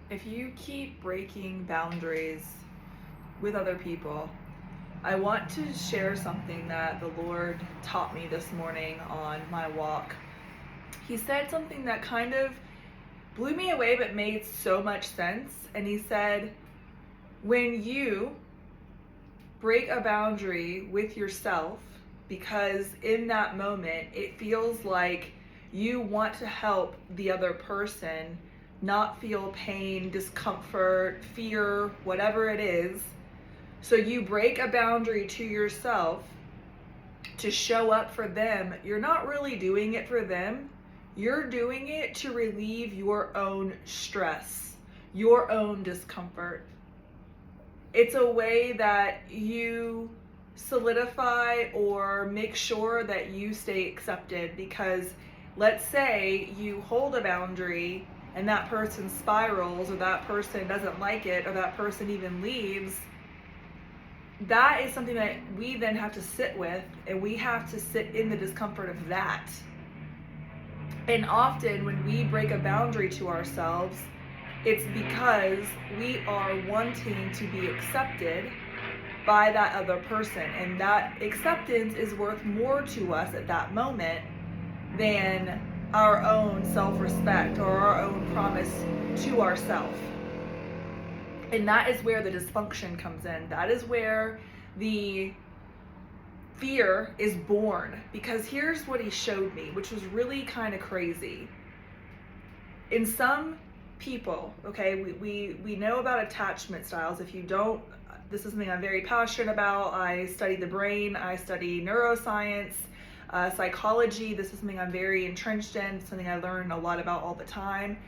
If you keep breaking boundaries with other people, I want to share something that the Lord taught me this morning on my walk. He said something that kind of blew me away but made so much sense. And he said, when you break a boundary with yourself, because in that moment it feels like you want to help the other person not feel pain, discomfort, fear, whatever it is. So you break a boundary to yourself to show up for them. You're not really doing it for them. You're doing it to relieve your own stress, your own discomfort. It's a way that you solidify or make sure that you stay accepted, because let's say you hold a boundary and that person spirals, or that person doesn't like it, or that person even leaves. That is something that we then have to sit with, and we have to sit in the discomfort of that. And often when we break a boundary to ourselves, it's because we are wanting to be accepted by that other person, and that acceptance is worth more to us at that moment than our own self-respect or our own promise to ourselves. And that is where the dysfunction comes in. That is where the fear is born. Because here's what he showed me, which was really kind of crazy. In some people, okay, we know about attachment styles. If you don't, this is something I'm very passionate about. I study the brain, I study neuroscience, psychology. This is something I'm very entrenched in, something I learn a lot about all the time.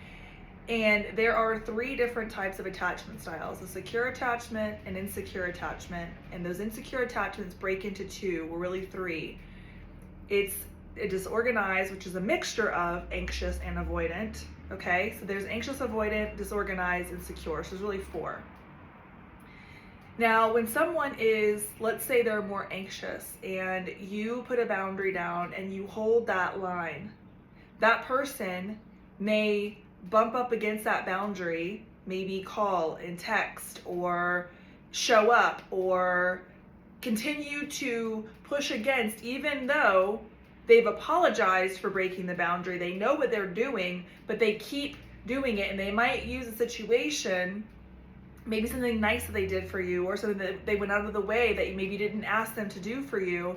And there are 3 different types of attachment styles: a secure attachment, an insecure attachment, and those insecure attachments break into 2, or really 3. It's a disorganized, which is a mixture of anxious and avoidant. Okay, so there's anxious, avoidant, disorganized, and secure. So there's really 4. Now, when someone is, let's say they're more anxious, and you put a boundary down and you hold that line, that person may bump up against that boundary, maybe call and text or show up or continue to push against, even though they've apologized for breaking the boundary. They know what they're doing, but they keep doing it, and they might use a situation, maybe something nice that they did for you, or something that they went out of the way that you maybe didn't ask them to do for you.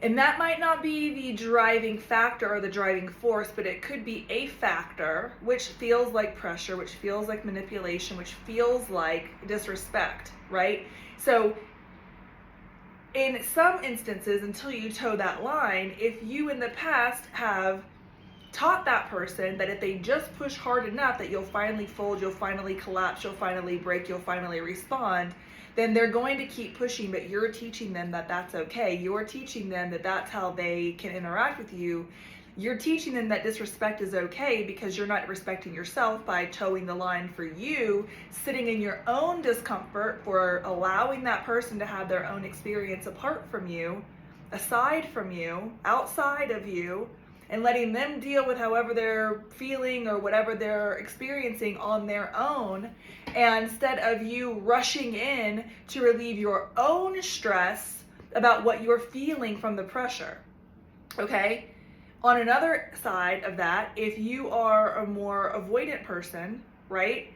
And that might not be the driving factor or the driving force, but it could be a factor which feels like pressure, which feels like manipulation, which feels like disrespect, right? So in some instances, until you toe that line, if you in the past have taught that person that if they just push hard enough that you'll finally fold, you'll finally collapse, you'll finally break, you'll finally respond, then they're going to keep pushing. But you're teaching them that that's okay. You're teaching them that that's how they can interact with you. You're teaching them that disrespect is okay, because you're not respecting yourself by towing the line for you, sitting in your own discomfort for allowing that person to have their own experience apart from you, aside from you, outside of you, and letting them deal with however they're feeling or whatever they're experiencing on their own, and instead of you rushing in to relieve your own stress about what you're feeling from the pressure. Okay? On another side of that, if you are a more avoidant person, right,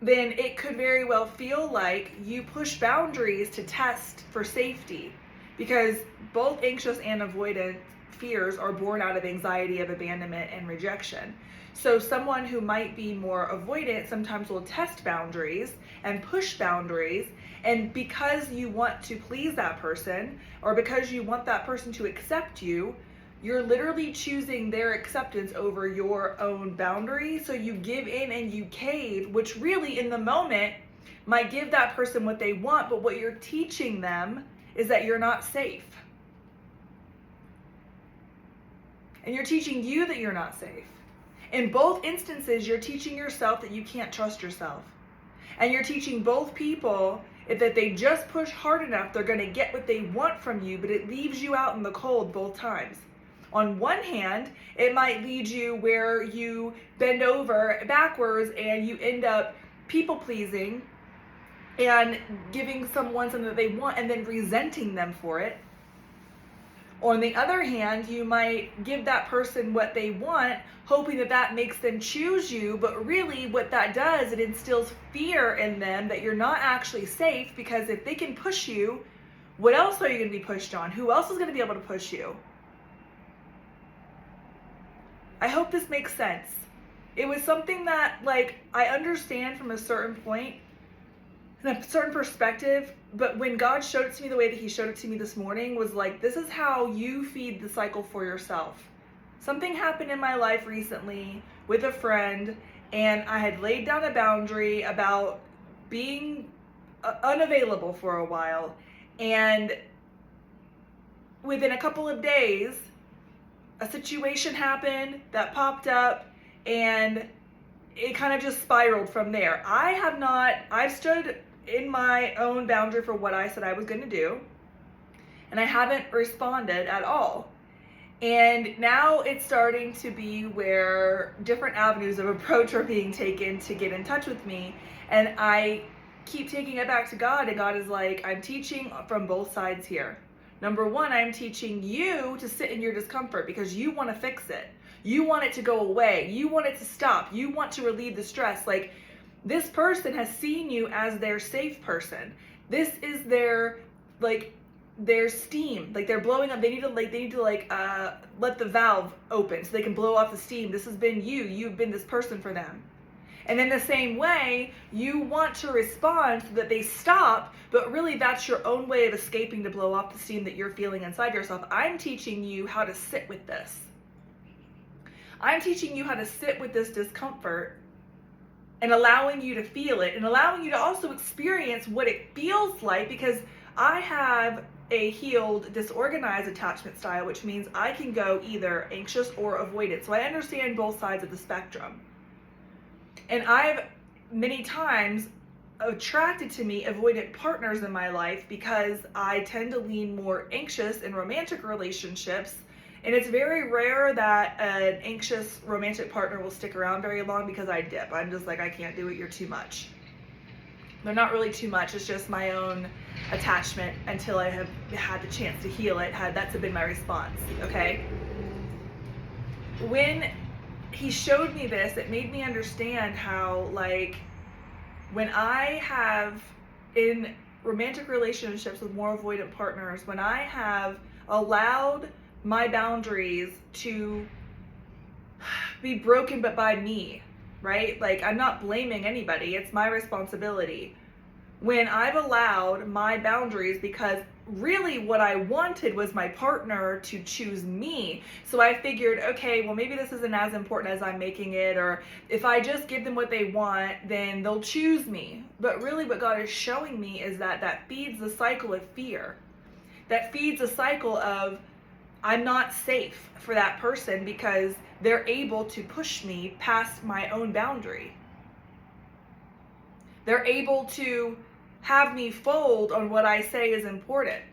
then it could very well feel like you push boundaries to test for safety, because both anxious and avoidant fears are born out of anxiety of abandonment and rejection. So someone who might be more avoidant sometimes will test boundaries and push boundaries, and because you want to please that person, or because you want that person to accept you, you're literally choosing their acceptance over your own boundary. So you give in and you cave, which really in the moment might give that person what they want, but what you're teaching them is that you're not safe. And you're teaching you that you're not safe. In both instances, you're teaching yourself that you can't trust yourself. And you're teaching both people that they just push hard enough, they're going to get what they want from you, but it leaves you out in the cold both times. On one hand, it might lead you where you bend over backwards and you end up people pleasing and giving someone something that they want and then resenting them for it. On the other hand, you might give that person what they want, hoping that that makes them choose you, but really what that does, it instills fear in them that you're not actually safe, because if they can push you, what else are you going to be pushed on? Who else is going to be able to push you? I hope this makes sense. It was something that, like, I understand from a certain point, in a certain perspective, but when God showed it to me the way that he showed it to me this morning was like, this is how you feed the cycle for yourself. Something happened in my life recently with a friend, and I had laid down a boundary about being unavailable for a while, and within a couple of days, a situation happened that popped up, and it kind of just spiraled from there. I've stood in my own boundary for what I said I was going to do, and I haven't responded at all. And now it's starting to be where different avenues of approach are being taken to get in touch with me, and I keep taking it back to God, and God is like, I'm teaching from both sides here. Number one, I'm teaching you to sit in your discomfort because you want to fix it. You want it to go away. You want it to stop. You want to relieve the stress. Like, this person has seen you as their safe person. This is their steam. Like, they're blowing up. They need to let the valve open so they can blow off the steam. This has been you. You've been this person for them. And in the same way, you want to respond so that they stop, but really that's your own way of escaping to blow off the steam that you're feeling inside yourself. I'm teaching you how to sit with this. I'm teaching you how to sit with this discomfort and allowing you to feel it and allowing you to also experience what it feels like, because I have a healed, disorganized attachment style, which means I can go either anxious or avoidant. So I understand both sides of the spectrum. And I've many times attracted to me avoidant partners in my life because I tend to lean more anxious in romantic relationships. And it's very rare that an anxious romantic partner will stick around very long because I dip. I'm just like, I can't do it, you're too much. They're not really too much, it's just my own attachment until I have had the chance to heal it. That's been my response, okay? When he showed me this, it made me understand how, like, when I have in romantic relationships with more avoidant partners, when I have allowed my boundaries to be broken but by me, right? Like, I'm not blaming anybody, it's my responsibility. When I've allowed my boundaries, because really what I wanted was my partner to choose me. So I figured, okay, well, maybe this isn't as important as I'm making it, or if I just give them what they want, then they'll choose me. But really what God is showing me is that feeds the cycle of fear. That feeds a cycle of, I'm not safe for that person because they're able to push me past my own boundary. They're able to have me fold on what I say is important,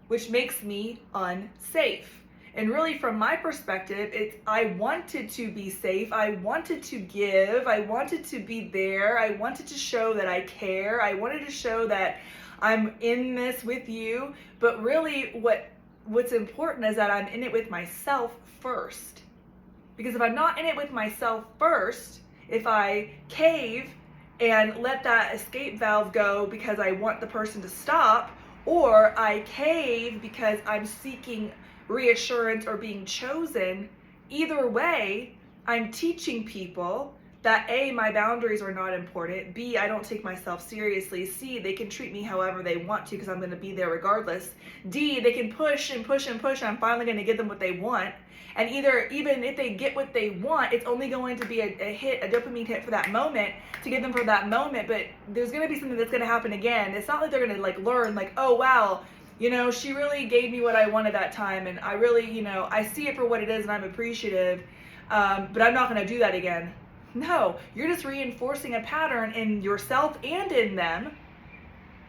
which makes me unsafe. And really, from my perspective, I wanted to be safe. I wanted to give. I wanted to be there. I wanted to show that I care. I wanted to show that I'm in this with you. But really, what's important is that I'm in it with myself first. Because if I'm not in it with myself first, if I cave and let that escape valve go because I want the person to stop, or I cave because I'm seeking reassurance or being chosen, either way, I'm teaching people that A, my boundaries are not important, B, I don't take myself seriously, C, they can treat me however they want to because I'm going to be there regardless, D, they can push and push and push, and I'm finally going to give them what they want. And even if they get what they want, it's only going to be a dopamine hit for that moment, to get them for that moment, but there's going to be something that's going to happen again. It's not like they're going to like learn, like, oh wow, she really gave me what I wanted that time, and I really, I see it for what it is and I'm appreciative, but I'm not going to do that again. No, you're just reinforcing a pattern in yourself and in them,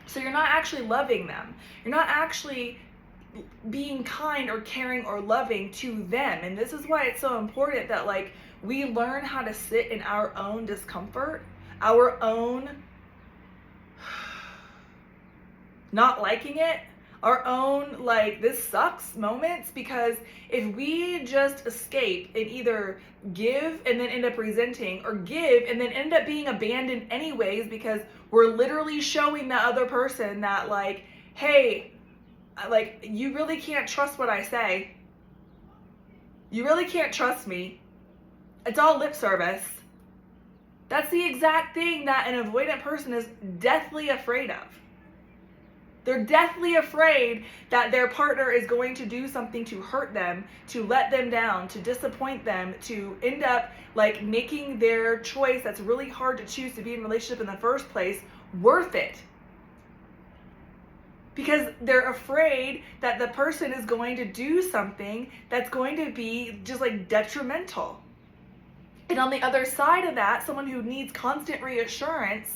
so you're not actually loving them. You're not actually being kind or caring or loving to them. And this is why it's so important that like we learn how to sit in our own discomfort, our own not liking it, our own like this sucks moments, because if we just escape and either give and then end up resenting, or give and then end up being abandoned anyways because we're literally showing that other person that like, hey, like you really can't trust what I say. You really can't trust me. It's all lip service. That's the exact thing that an avoidant person is deathly afraid of. They're deathly afraid that their partner is going to do something to hurt them, to let them down, to disappoint them, to end up like making their choice that's really hard to choose to be in a relationship in the first place worth it. Because they're afraid that the person is going to do something that's going to be just like detrimental. And on the other side of that, someone who needs constant reassurance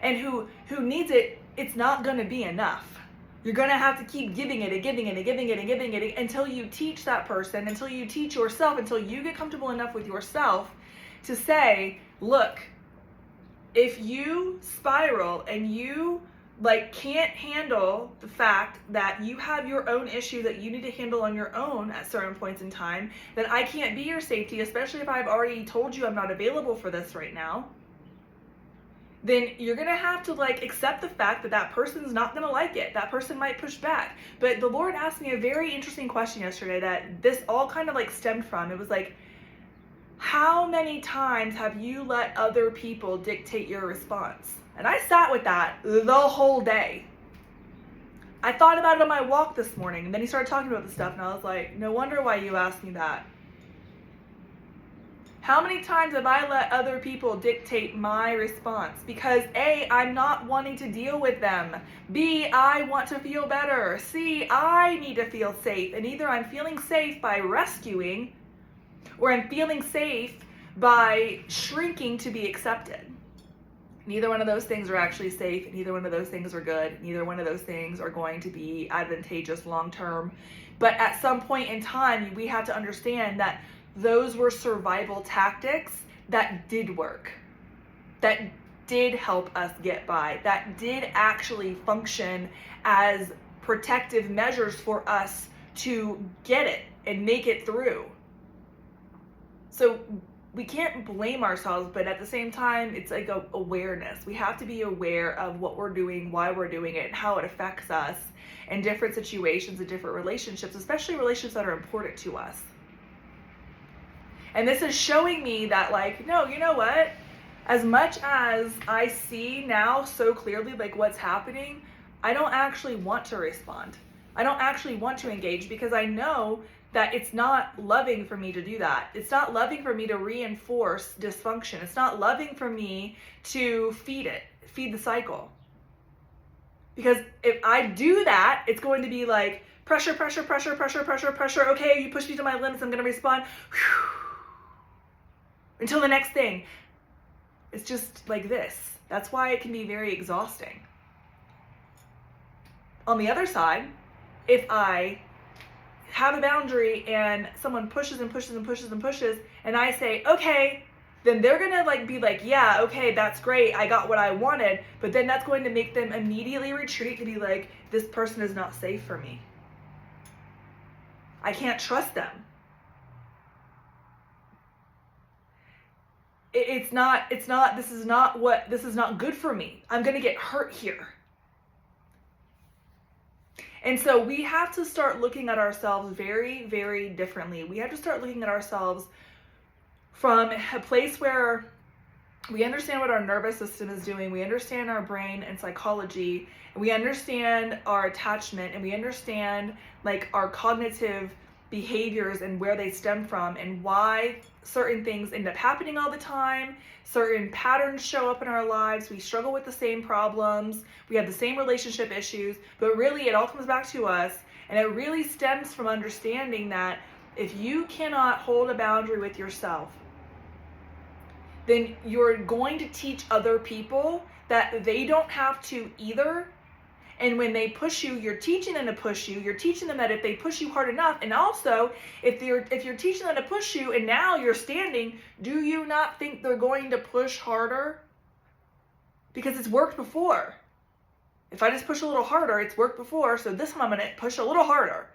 and who needs it, it's not going to be enough. You're going to have to keep giving it and giving it and giving it and giving it until you teach that person, until you teach yourself, until you get comfortable enough with yourself to say, look, if you spiral and you like can't handle the fact that you have your own issue that you need to handle on your own at certain points in time, then I can't be your safety, especially if I've already told you I'm not available for this right now. Then you're going to have to like accept the fact that that person's not going to like it. That person might push back. But the Lord asked me a very interesting question yesterday that this all kind of like stemmed from. It was like, how many times have you let other people dictate your response? And I sat with that the whole day. I thought about it on my walk this morning, and then he started talking about the stuff, and I was like, no wonder why you asked me that. How many times have I let other people dictate my response? Because A, I'm not wanting to deal with them. B, I want to feel better. C, I need to feel safe. And either I'm feeling safe by rescuing, or I'm feeling safe by shrinking to be accepted. Neither one of those things are actually safe. Neither one of those things are good. Neither one of those things are going to be advantageous long term. But at some point in time, we have to understand that those were survival tactics that did work, that did help us get by, that did actually function as protective measures for us to get it and make it through. So we can't blame ourselves, but at the same time, it's like a awareness. We have to be aware of what we're doing, why we're doing it, and how it affects us in different situations and different relationships, especially relationships that are important to us. And this is showing me that like, no, you know what? As much as I see now so clearly like what's happening, I don't actually want to respond. I don't actually want to engage because I know that it's not loving for me to do that. It's not loving for me to reinforce dysfunction. It's not loving for me to feed the cycle. Because if I do that, it's going to be like pressure, pressure, pressure, pressure, pressure, pressure. Okay, you push me to my limits, I'm going to respond. Until the next thing. It's just like this. That's why it can be very exhausting. On the other side, if I have a boundary and someone pushes and pushes and pushes and pushes, and I say, okay, then they're gonna like be like, yeah, okay, that's great, I got what I wanted, but then that's going to make them immediately retreat to be like, this person is not safe for me. I can't trust them. This is not good for me. I'm gonna get hurt here. And so we have to start looking at ourselves very, very differently. We have to start looking at ourselves from a place where we understand what our nervous system is doing, we understand our brain and psychology, and we understand our attachment, and we understand like our cognitive behaviors and where they stem from and why certain things end up happening all the time. Certain patterns show up in our lives. We struggle with the same problems. We have the same relationship issues, but really it all comes back to us. And it really stems from understanding that if you cannot hold a boundary with yourself, then you're going to teach other people that they don't have to either. And when they push you, you're teaching them to push you. You're teaching them that if they push you hard enough, and also if you're teaching them to push you and now you're standing, do you not think they're going to push harder? Because it's worked before. If I just push a little harder, it's worked before, so this time I'm going to push a little harder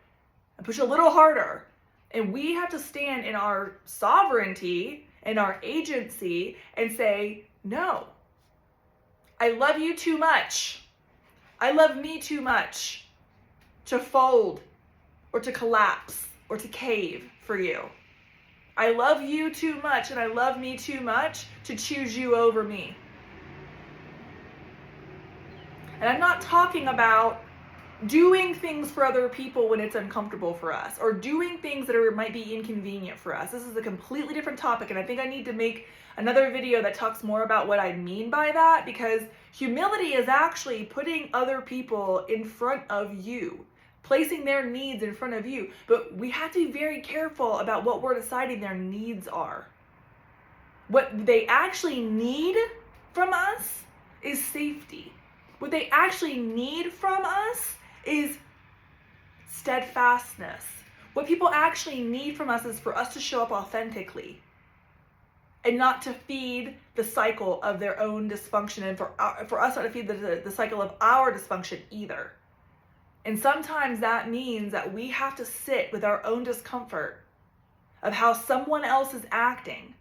and push a little harder. And we have to stand in our sovereignty and our agency and say, no, I love you too much. I love me too much to fold or to collapse or to cave for you. I love you too much and I love me too much to choose you over me. And I'm not talking about doing things for other people when it's uncomfortable for us, or doing things that might be inconvenient for us. This is a completely different topic, and I think I need to make another video that talks more about what I mean by that, because humility is actually putting other people in front of you, placing their needs in front of you. But we have to be very careful about what we're deciding their needs are. What they actually need from us is safety. What they actually need from us is steadfastness. What people actually need from us is for us to show up authentically and not to feed the cycle of their own dysfunction, and for us not to feed the cycle of our dysfunction either. And sometimes that means that we have to sit with our own discomfort of how someone else is acting,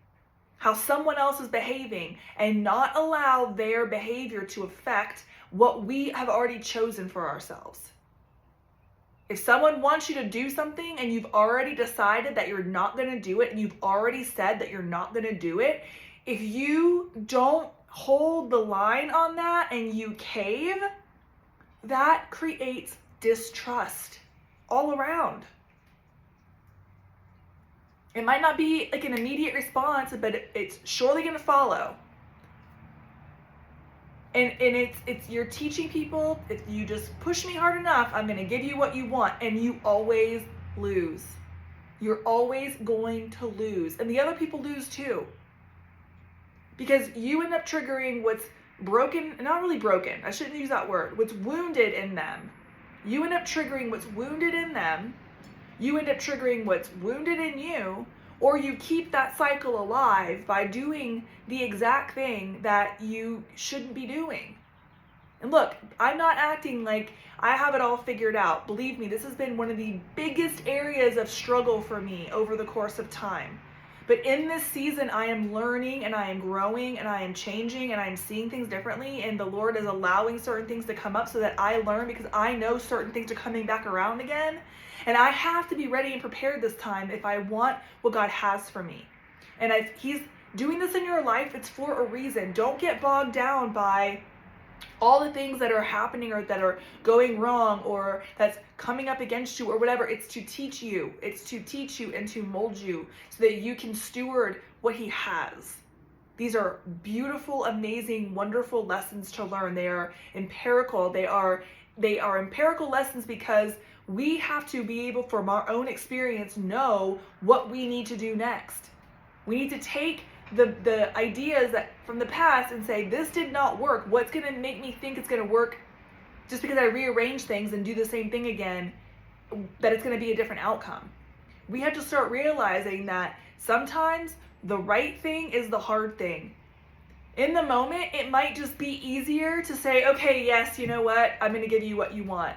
how someone else is behaving, and not allow their behavior to affect what we have already chosen for ourselves. If someone wants you to do something and you've already decided that you're not going to do it, and you've already said that you're not going to do it, if you don't hold the line on that and you cave, that creates distrust all around. It might not be like an immediate response, but it's surely going to follow. And it's you're teaching people, if you just push me hard enough, I'm going to give you what you want, and you always lose. You're always going to lose. And the other people lose too. Because you end up triggering what's broken, not really broken, I shouldn't use that word, what's wounded in them. You end up triggering what's wounded in them. You end up triggering what's wounded in you, or you keep that cycle alive by doing the exact thing that you shouldn't be doing. And look, I'm not acting like I have it all figured out. Believe me, this has been one of the biggest areas of struggle for me over the course of time. But in this season, I am learning and I am growing and I am changing and I am seeing things differently. And the Lord is allowing certain things to come up so that I learn, because I know certain things are coming back around again. And I have to be ready and prepared this time if I want what God has for me. And if He's doing this in your life, it's for a reason. Don't get bogged down by all the things that are happening or that are going wrong or that's coming up against you or whatever. It's to teach you. It's to teach you and to mold you so that you can steward what He has. These are beautiful, amazing, wonderful lessons to learn. They are empirical. They are empirical lessons because we have to be able, from our own experience, know what we need to do next. We need to take the ideas that from the past and say, this did not work. What's going to make me think it's going to work just because I rearrange things and do the same thing again, that it's going to be a different outcome? We have to start realizing that sometimes the right thing is the hard thing. In the moment, it might just be easier to say, okay, yes, you know what? I'm going to give you what you want.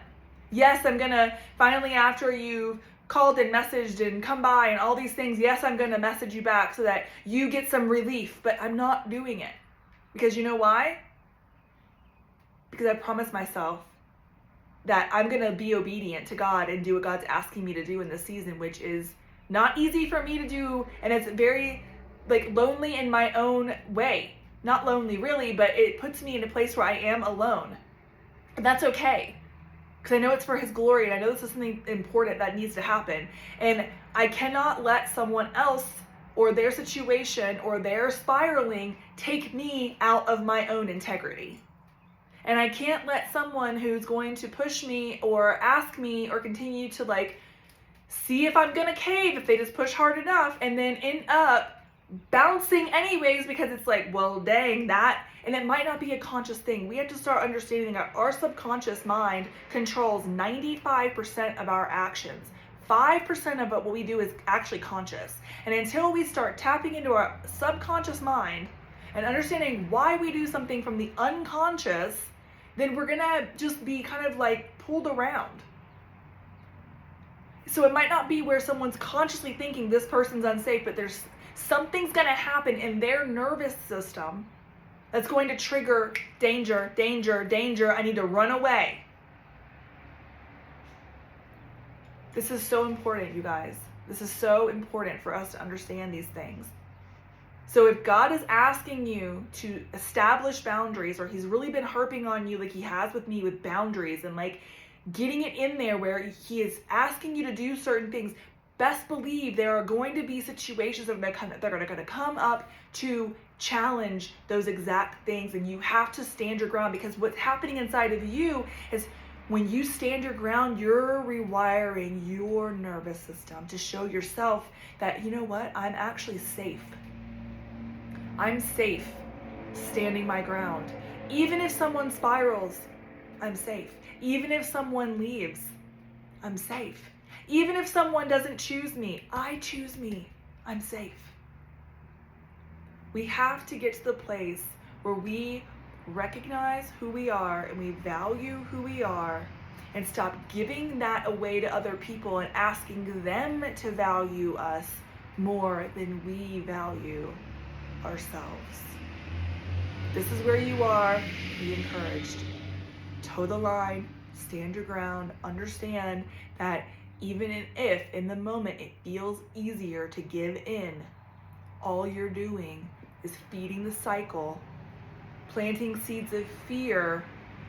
Yes, I'm going to finally, after you've called and messaged and come by and all these things, yes, I'm going to message you back so that you get some relief, but I'm not doing it. Because you know why? Because I promised myself that I'm going to be obedient to God and do what God's asking me to do in this season, which is not easy for me to do, and it's very lonely in my own way. Not lonely really, but it puts me in a place where I am alone. And that's okay. Because I know it's for His glory, and I know this is something important that needs to happen. And I cannot let someone else or their situation or their spiraling take me out of my own integrity. And I can't let someone who's going to push me or ask me or continue to see if I'm going to cave if they just push hard enough, and then end up bouncing anyways because it's like, well, dang, that, and it might not be a conscious thing. We have to start understanding that our subconscious mind controls 95% of our actions. 5% of what we do is actually conscious. And until we start tapping into our subconscious mind and understanding why we do something from the unconscious, then we're gonna just be kind of like pulled around. So it might not be where someone's consciously thinking this person's unsafe, but there's something's gonna happen in their nervous system that's going to trigger danger, danger, danger. I need to run away. This is so important, you guys. This is so important for us to understand these things. So if God is asking you to establish boundaries, or he's really been harping on you like he has with me with boundaries and like getting it in there where he is asking you to do certain things, best believe there are going to be situations that are going to come up to challenge those exact things, and you have to stand your ground, because what's happening inside of you is when you stand your ground, you're rewiring your nervous system to show yourself that, you know what, I'm actually safe. I'm safe standing my ground. Even if someone spirals, I'm safe. Even if someone leaves, I'm safe. Even if someone doesn't choose me, I choose me. I'm safe. We have to get to the place where we recognize who we are and we value who we are, and stop giving that away to other people and asking them to value us more than we value ourselves. This is where you are. Be encouraged. Toe the line, stand your ground, understand that even if in the moment it feels easier to give in, all you're doing is feeding the cycle, planting seeds of fear,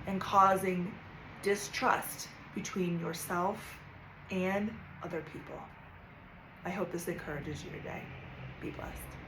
and causing distrust between yourself and other people. I hope this encourages you today. Be blessed.